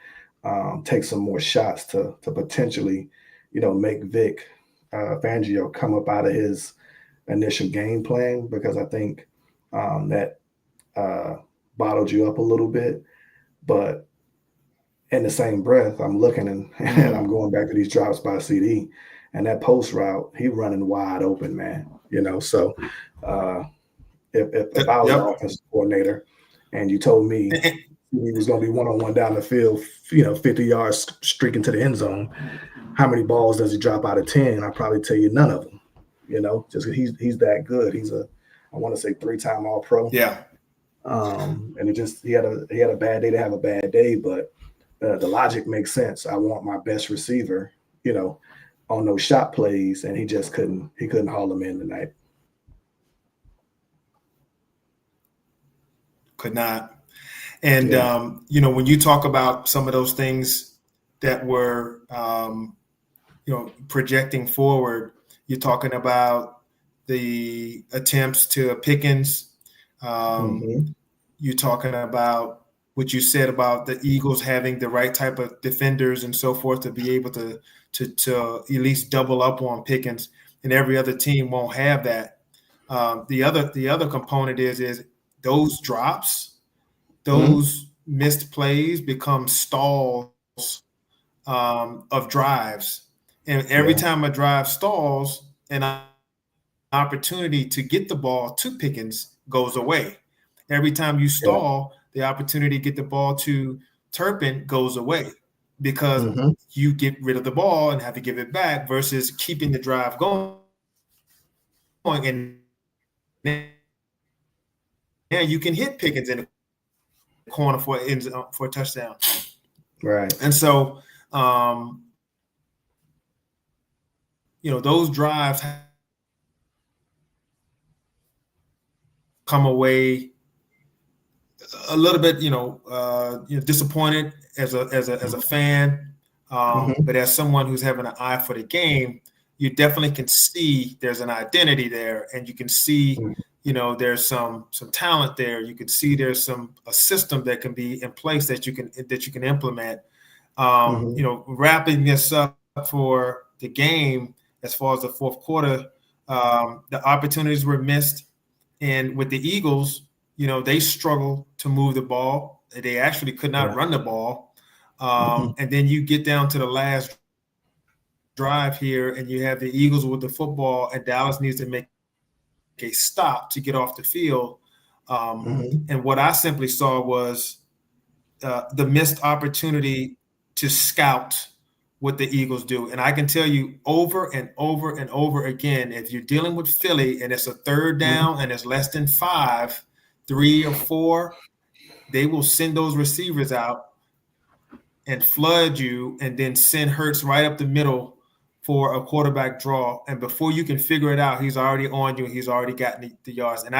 Speaker 2: take some more shots to potentially, make Vic Fangio come up out of his initial game plan, because I think that bottled you up a little bit. But in the same breath, I'm looking and I'm going back to these drops by CD, and that post route, he running wide open, man. So if I was the
Speaker 1: Yep.
Speaker 2: offensive coordinator and you told me he was going to be one-on-one down the field, 50 yards streaking to the end zone, how many balls does he drop out of 10? I'd probably tell you none of them, just he's that good. He's I want to say 3-time All-Pro.
Speaker 1: Yeah.
Speaker 2: And he had a bad day to have a bad day, but the logic makes sense. I want my best receiver, on those shot plays, and he just couldn't haul them in tonight.
Speaker 1: Could not. And,
Speaker 2: Yeah.
Speaker 1: When you talk about some of those things that were, projecting forward, you're talking about the attempts to Pickens. You're talking about what you said about the Eagles having the right type of defenders and so forth to be able to at least double up on Pickens, and every other team won't have that. The other component is those drops, those missed plays become stalls of drives. And every time a drive stalls, an opportunity to get the ball to Pickens goes away. Every time you stall, the opportunity to get the ball to Turpin goes away, because you get rid of the ball and have to give it back versus keeping the drive going. And now you can hit Pickens in the corner for a touchdown.
Speaker 2: Right.
Speaker 1: And so, those drives come away a little bit, disappointed as a fan, but as someone who's having an eye for the game, you definitely can see there's an identity there, and you can see, there's some talent there. You can see there's a system that can be in place that you can implement. Wrapping this up for the game, as far as the fourth quarter, the opportunities were missed, and with the Eagles, they struggle to move the ball. They actually could not run the ball. And then you get down to the last drive here, and you have the Eagles with the football, and Dallas needs to make a stop to get off the field. And what I simply saw was the missed opportunity to scout what the Eagles do. And I can tell you over and over and over again, if you're dealing with Philly and it's a third down and it's less than 5, 3 or 4, they will send those receivers out and flood you and then send Hurts right up the middle for a quarterback draw. And before you can figure it out, he's already on you. He's already gotten the yards. And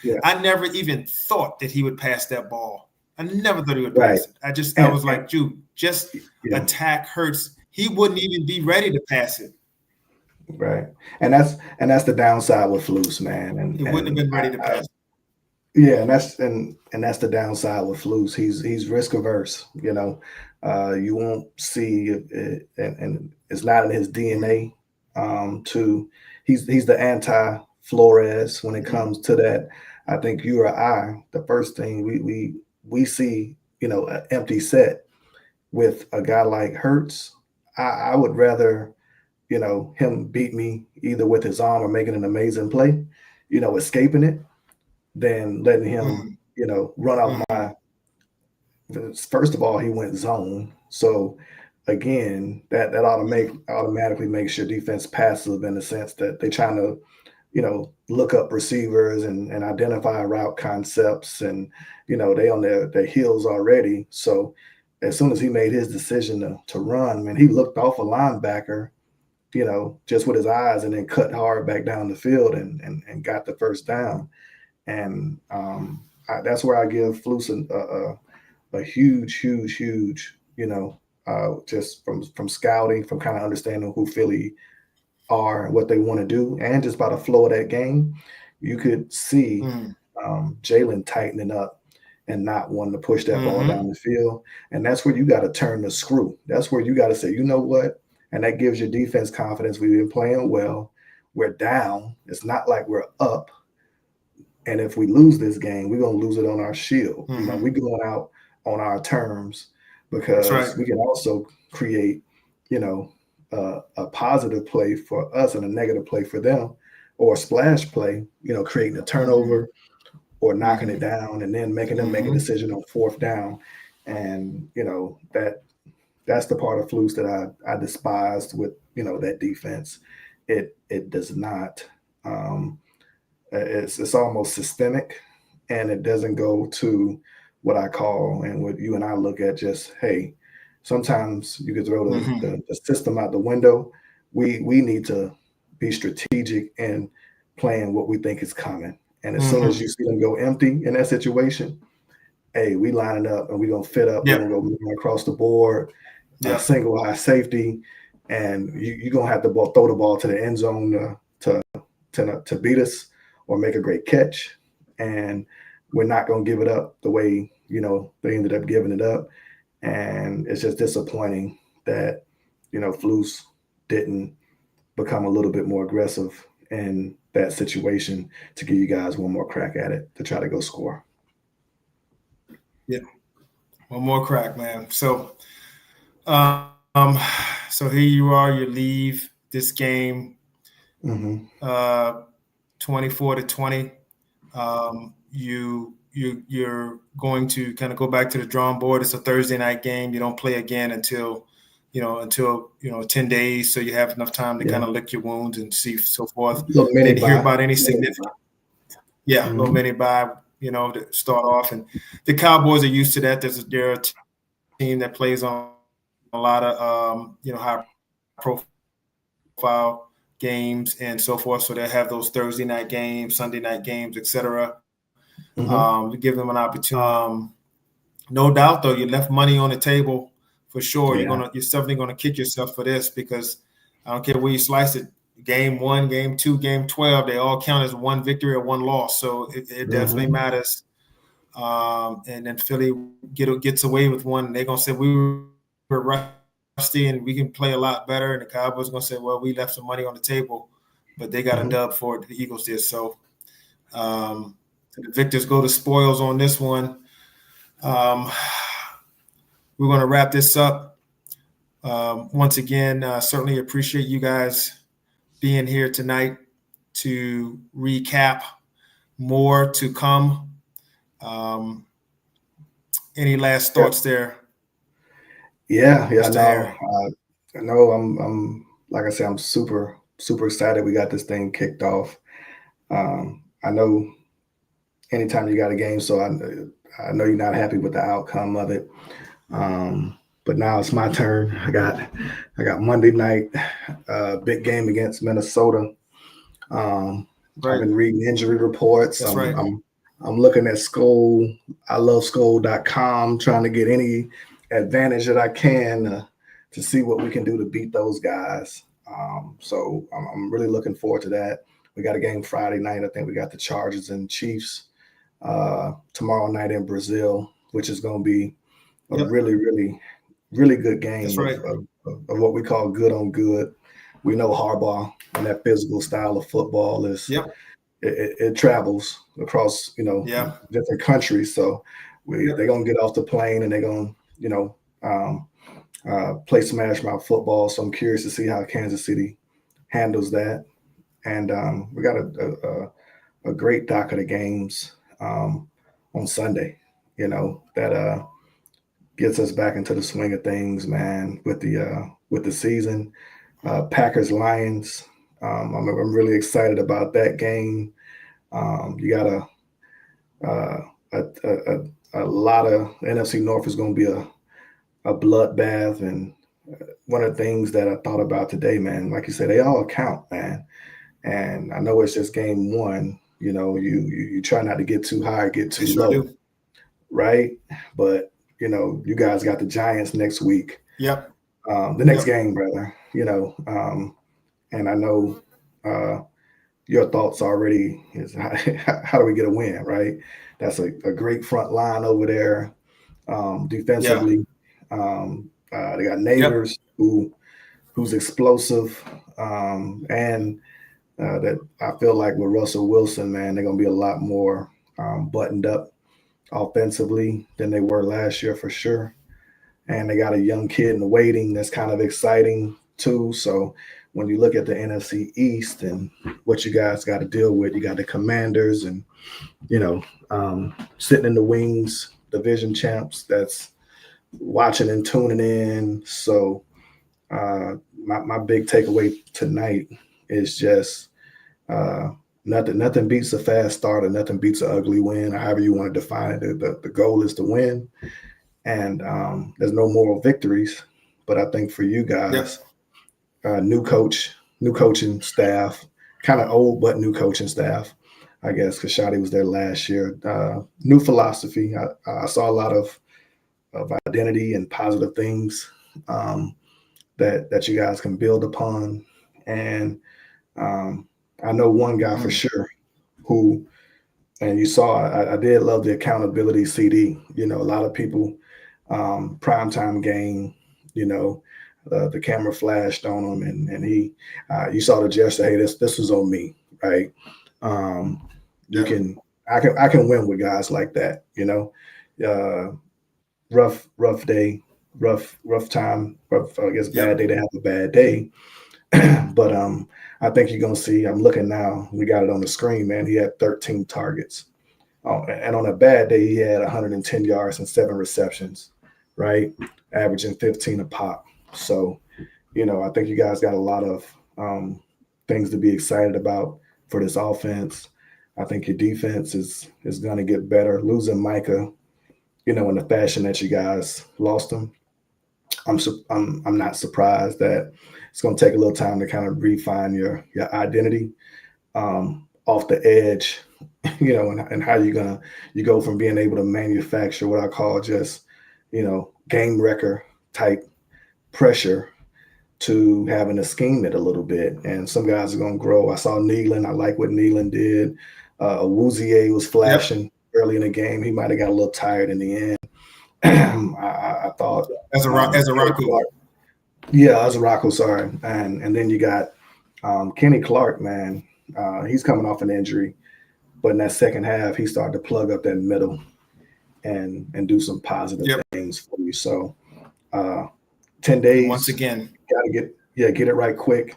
Speaker 2: Yeah.
Speaker 1: I never even thought that he would pass that ball. I never thought he would
Speaker 2: Right.
Speaker 1: pass it. I was like, dude, just
Speaker 2: yeah.
Speaker 1: attack Hurts. He wouldn't even be ready to pass it.
Speaker 2: Right. And that's the downside with Flus, man.
Speaker 1: He wouldn't have been ready to pass it.
Speaker 2: Yeah, and that's the downside with Flus. He's risk averse. You won't see it, and it's not in his DNA. To he's the anti Flores when it comes to that. I think you or I, the first thing we see, an empty set with a guy like Hertz. I would rather, him beat me either with his arm or making an amazing play, escaping it, than letting him, run off my. First of all, he went zone, so again, that automatically makes your defense passive in the sense that they're trying to, look up receivers and identify route concepts, and they on their heels already. So as soon as he made his decision to run, man, he looked off a linebacker, just with his eyes, and then cut hard back down the field and got the first down. And that's where I give Flus a huge, huge, huge, just from scouting, from kind of understanding who Philly are and what they want to do, and just by the flow of that game, you could see Jalen tightening up and not wanting to push that ball down the field. And that's where you got to turn the screw. That's where you got to say, you know what? And that gives your defense confidence. We've been playing well. We're down. It's not like we're up. And if we lose this game, we're going to lose it on our shield. We're going out on our terms, because we can also create, a positive play for us and a negative play for them, or a splash play, creating a turnover or knocking it down and then making them make a decision on fourth down. And, that's the part of Flus that I despised with, that defense. It does not, it's almost systemic, and it doesn't go to what I call, and what you and I look at, just, hey, sometimes you could throw the system out the window. We need to be strategic in playing what we think is coming. And as soon as you see them go empty in that situation, hey, we line it up and we're going to fit up. We're going to go across the board, single high safety, and you're going to have to throw the ball to the end zone to beat us or make a great catch. And we're not going to give it up the way, they ended up giving it up. And it's just disappointing that, Flus didn't become a little bit more aggressive in that situation to give you guys one more crack at it to try to go score.
Speaker 1: Yeah. One more crack, man. So, so here you are, you leave this game, 24-20. You're going to kind of go back to the drawing board. It's a Thursday night game. You don't play again until 10 days. So you have enough time to kind of lick your wounds and see so forth. Didn't hear about any significant. Little mini bye, to start off. And the Cowboys are used to that. They're a team that plays on a lot of, high profile games and so forth. So they have those Thursday night games, Sunday night games, etc. We give them an opportunity. No doubt, though, you left money on the table for sure.
Speaker 2: Yeah.
Speaker 1: You're definitely going to kick yourself for this, because I don't care where you slice it. Game 1, game 2, game 12, they all count as one victory or one loss. So it definitely matters. And then Philly gets away with one. They're going to say we were rusty and we can play a lot better. And the Cowboys are going to say, well, we left some money on the table, but they got a dub for it. The Eagles did. So the victors go to spoils on this one. We're going to wrap this up. Once again, certainly appreciate you guys being here tonight to recap. More to come. Any last thoughts there?
Speaker 2: Yeah. No, I'm like I said, I'm super, super excited we got this thing kicked off. I know anytime you got a game. So I know you're not happy with the outcome of it. But now it's my turn. I got Monday night, big game against Minnesota. I've
Speaker 1: Right.
Speaker 2: been reading injury reports.
Speaker 1: That's
Speaker 2: I'm
Speaker 1: right.
Speaker 2: I'm I'm looking at Skull. I love Skull.com, trying to get any advantage that I can to see what we can do to beat those guys. So I'm really looking forward to that. We got a game Friday night. I think we got the Chargers and Chiefs tomorrow night in Brazil, which is going to be a
Speaker 1: Yep.
Speaker 2: really, really, really good
Speaker 1: That's
Speaker 2: game
Speaker 1: right.
Speaker 2: of what we call good on good. We know Harbaugh and that physical style of football
Speaker 1: Yep.
Speaker 2: it travels across
Speaker 1: Yeah.
Speaker 2: different countries. So they're
Speaker 1: Yep.
Speaker 2: gonna get off the plane and they're gonna um, play smash mouth football. So I'm curious to see how Kansas City handles that. And we got a great docket of games on Sunday. That gets us back into the swing of things, man. With the season, Packers Lions. I'm really excited about that game. You got uh, a lot of NFC North is going to be a bloodbath, and one of the things that I thought about today, man, like you said, they all count, man. And I know it's just game one. You try not to get too high, get
Speaker 1: They
Speaker 2: too
Speaker 1: sure
Speaker 2: low,
Speaker 1: do.
Speaker 2: right? But you guys got the Giants next week,
Speaker 1: Yep.
Speaker 2: the next
Speaker 1: Yep.
Speaker 2: game, brother. And I know uh, your thoughts already is how do we get a win, right? That's a great front line over there
Speaker 1: Yeah.
Speaker 2: defensively. They got
Speaker 1: Yep.
Speaker 2: neighbors who's explosive, and that I feel like with Russell Wilson, man, they're gonna be a lot more buttoned up offensively than they were last year for sure. And they got a young kid in the waiting that's kind of exciting too. So when you look at the NFC East and what you guys got to deal with, you got the Commanders and you know sitting in the wings, division champs. That's watching and tuning in. So my big takeaway tonight is just uh, nothing beats a fast start or nothing beats an ugly win, or however you want to define it. The goal is to win, and there's no moral victories. But I think for you
Speaker 1: Yep.
Speaker 2: guys, new coach, new coaching staff, kind of old but new coaching staff, I guess, because Shadi was there last year. New philosophy. I saw a lot of identity and positive things um, that you guys can build upon. And um, I know one guy for
Speaker 1: Mm.
Speaker 2: sure who, and you saw, I did love the accountability CD. A lot of people, primetime game, you know, the camera flashed on him and he, you saw the gesture, hey, this was on me, right? Um, you
Speaker 1: Yeah.
Speaker 2: can, I can win with guys like that, uh, rough day, rough time, I guess bad
Speaker 1: Yep.
Speaker 2: day to have a bad day. But I think you're gonna see. I'm looking now. We got it on the screen, man. He had 13 targets, and on a bad day, he had 110 yards and 7 receptions, right, averaging 15 a pop. So, I think you guys got a lot of things to be excited about for this offense. I think your defense is gonna get better. Losing Micah, in the fashion that you guys lost him, I'm not surprised that it's going to take a little time to kind of refine your identity off the edge, and how you go from being able to manufacture what I call just game wrecker type pressure to having to scheme it a little bit. And some guys are going to grow. I saw Nealon. I like what Nealon did. Awuzie was
Speaker 1: Yep.
Speaker 2: flashing early in the game. He might have got a little tired in the end. I thought
Speaker 1: As a
Speaker 2: Kenny
Speaker 1: Raku.
Speaker 2: Clark. Yeah, as a Rocco, sorry. And then you got Kenny Clark, man. He's coming off an injury, but in that second half, he started to plug up that middle and do some positive
Speaker 1: Yep.
Speaker 2: things for you. So 10
Speaker 1: And once
Speaker 2: days,
Speaker 1: again,
Speaker 2: gotta get it right quick,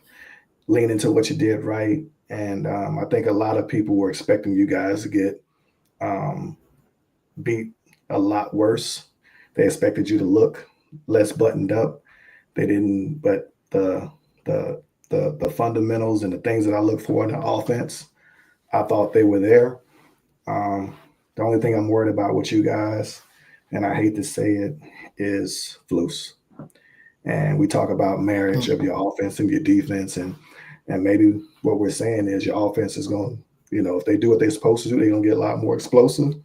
Speaker 2: lean into what you did right. And I think a lot of people were expecting you guys to get um, beat a lot worse. They expected you to look less buttoned up. They didn't, but the the fundamentals and the things that I look for in the offense, I thought they were there. The only thing I'm worried about with you guys, and I hate to say it, is Flus. And we talk about marriage of your offense and your defense, and maybe what we're saying is your offense is going, if they do what they're supposed to do, they're going to get a lot more explosive,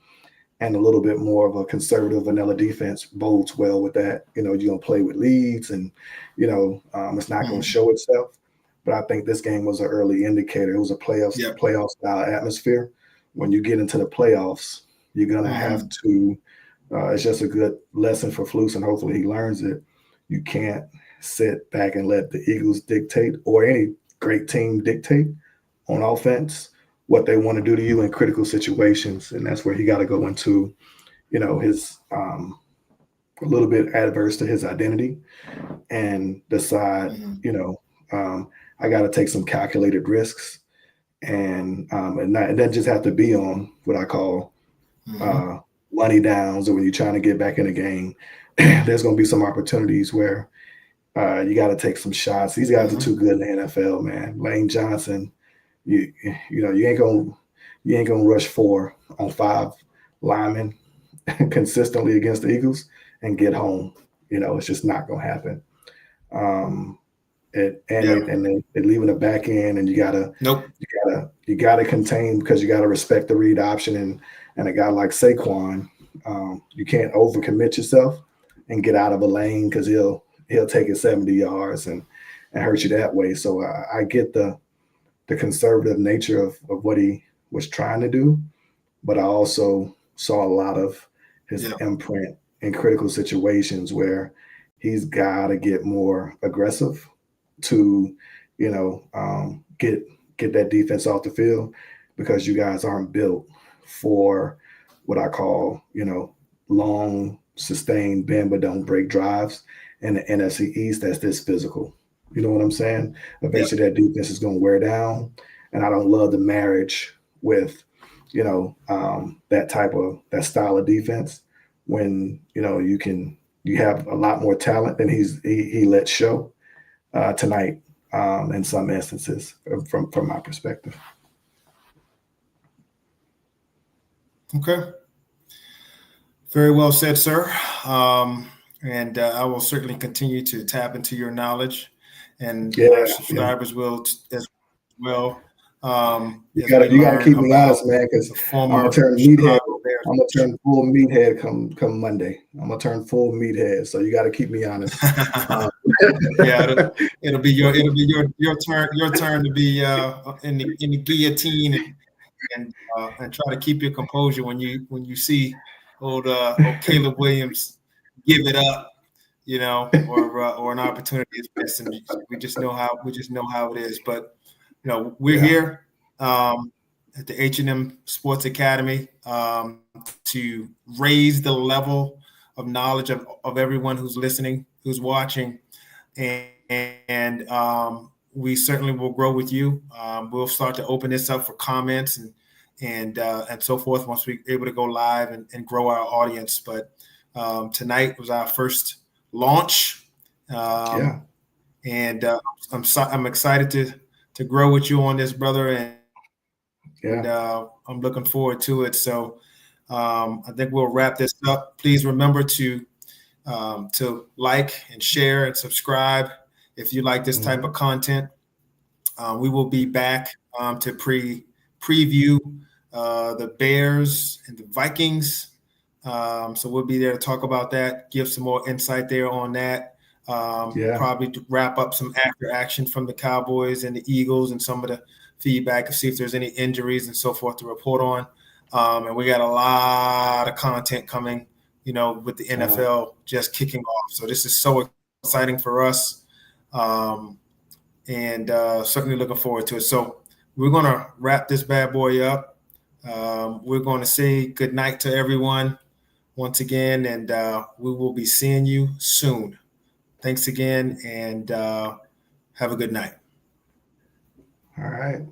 Speaker 2: and a little bit more of a conservative vanilla defense bodes well with that. You're going to play with leads, and it's not going to show itself. But I think this game was an early indicator. It was a playoff style atmosphere. When you get into the playoffs, you're going to have to. It's just a good lesson for Flus, and hopefully he learns it. You can't sit back and let the Eagles dictate, or any great team dictate on offense, what they want to do to you in critical situations. And that's where he got to go into, his a little bit adverse to his identity, and decide, I got to take some calculated risks, and it doesn't just have to be on what I call money downs, or when you're trying to get back in the game. There's going to be some opportunities where you got to take some shots. These guys are too good in the NFL, man. Lane Johnson, you ain't gonna rush 4 on 5 linemen consistently against the Eagles and get home. It's just not gonna happen. They're leaving the back end, and you gotta contain, because you gotta respect the read option, and a guy like Saquon, you can't overcommit yourself and get out of a lane, because he'll take it 70 yards and hurt you that way. So I get the conservative nature of what he was trying to do, but I also saw a lot of his imprint in critical situations where he's got to get more aggressive to, get that defense off the field, because you guys aren't built for what I call, long, sustained bend but don't break drives in the NFC East that's this physical. You know what I'm saying? Eventually that defense is going to wear down, and I don't love the marriage with, that style of defense, when, you have a lot more talent than he lets show tonight, in some instances, from my perspective.
Speaker 1: Okay. Very well said, sir. And I will certainly continue to tap into your knowledge, and our subscribers will as well.
Speaker 2: You gotta keep me honest, man, because I'm gonna turn meathead. I'm gonna turn full meathead come Monday. I'm gonna turn full meathead, so you gotta keep me honest.
Speaker 1: It'll be your turn to be in the guillotine, and try to keep your composure when you see old Caleb Williams give it up, or an opportunity is missed, and we just know how it is. But we're here at the H&M Sports Academy to raise the level of knowledge of everyone who's listening, who's watching, and we certainly will grow with you. We'll start to open this up for comments and so forth once we're able to go live and grow our audience. But tonight was our first launch, and I'm excited to grow with you on this, brother, and I'm looking forward to it. So I think we'll wrap this up. Please remember to like and share and subscribe if you like this type of content. We will be back to preview the Bears and the Vikings. So we'll be there to talk about that, give some more insight there on that. Probably to wrap up some after action from the Cowboys and the Eagles, and some of the feedback, and see if there's any injuries and so forth to report on. And we got a lot of content coming, with the NFL just kicking off. So this is so exciting for us, and certainly looking forward to it. So we're going to wrap this bad boy up. We're going to say good night to everyone once again, and we will be seeing you soon. Thanks again, and have a good night.
Speaker 2: All right.